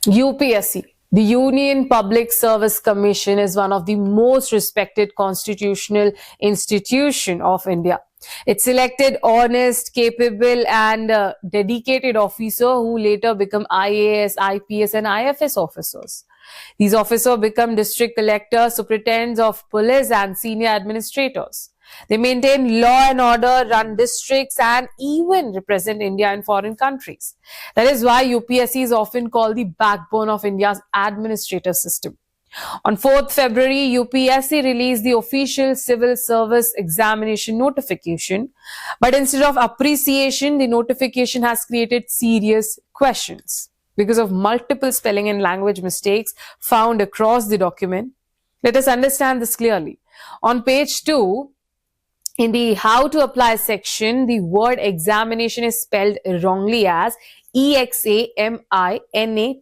UPSC, the Union Public Service Commission, is one of the most respected constitutional institution of India. It selected honest, capable and dedicated officer who later become IAS, IPS and IFS officers. These officers become district collectors, superintendents of police and senior administrators. They maintain law and order, run districts and even represent India in foreign countries. That is why UPSC is often called the backbone of India's administrative system. On 4th February, UPSC released the official civil service examination notification. But instead of appreciation, the notification has created serious questions because of multiple spelling and language mistakes found across the document. Let us understand this clearly. On page 2, in the how to apply section, the word examination is spelled wrongly as EXAMINATON.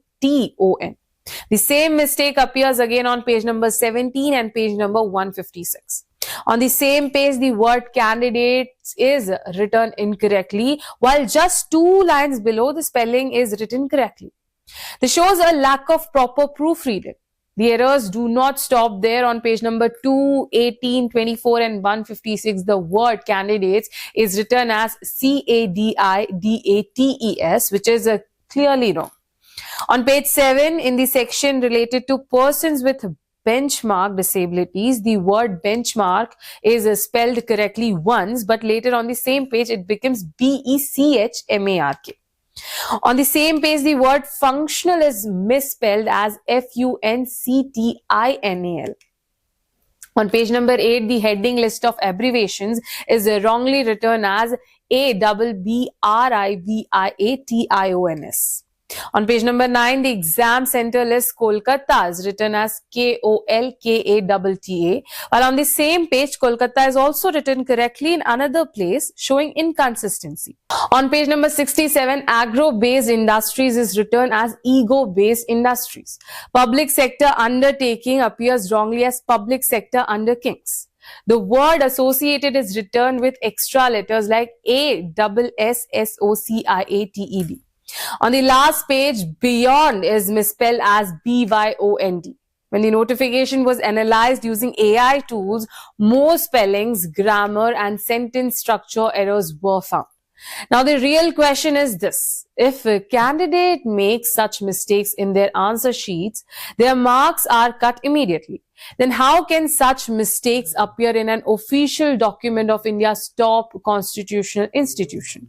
The same mistake appears again on page number 17 and page number 156. On the same page, the word candidates is written incorrectly, while just 2 lines below the spelling is written correctly. This shows a lack of proper proofreading. The errors do not stop there. On page number 2, 18, 24 and 156, the word candidates is written as CADIDATES, which is clearly wrong. On page 7, in the section related to persons with benchmark disabilities, the word benchmark is spelled correctly once, but later on the same page it becomes BECHMARK. On the same page, the word functional is misspelled as FUNCTINAL. On page number 8, the heading list of abbreviations is wrongly written as ABBRIVIATIONS. On page number 9, the exam center list Kolkata is written as KOLKATTA, while on the same page, Kolkata is also written correctly in another place, showing inconsistency. On page number 67, agro-based industries is written as ego-based industries. Public sector undertaking appears wrongly as public sector undertakings. The word associated is written with extra letters like ASSOCIATED. On the last page, beyond is misspelled as BYOND. When the notification was analyzed using AI tools, more spellings, grammar and sentence structure errors were found. Now, the real question is this. If a candidate makes such mistakes in their answer sheets, their marks are cut immediately. Then how can such mistakes appear in an official document of India's top constitutional institution?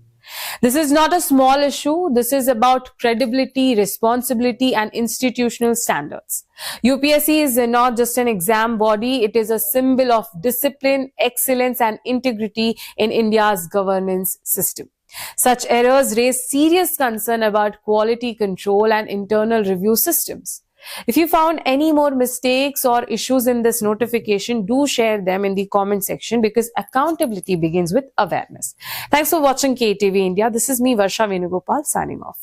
This is not a small issue. This is about credibility, responsibility and institutional standards. UPSC is not just an exam body. It is a symbol of discipline, excellence and integrity in India's governance system. Such errors raise serious concern about quality control and internal review systems. If you found any more mistakes or issues in this notification, do share them in the comment section because accountability begins with awareness. Thanks for watching KTV India. This is me, Varsha Venugopal, signing off.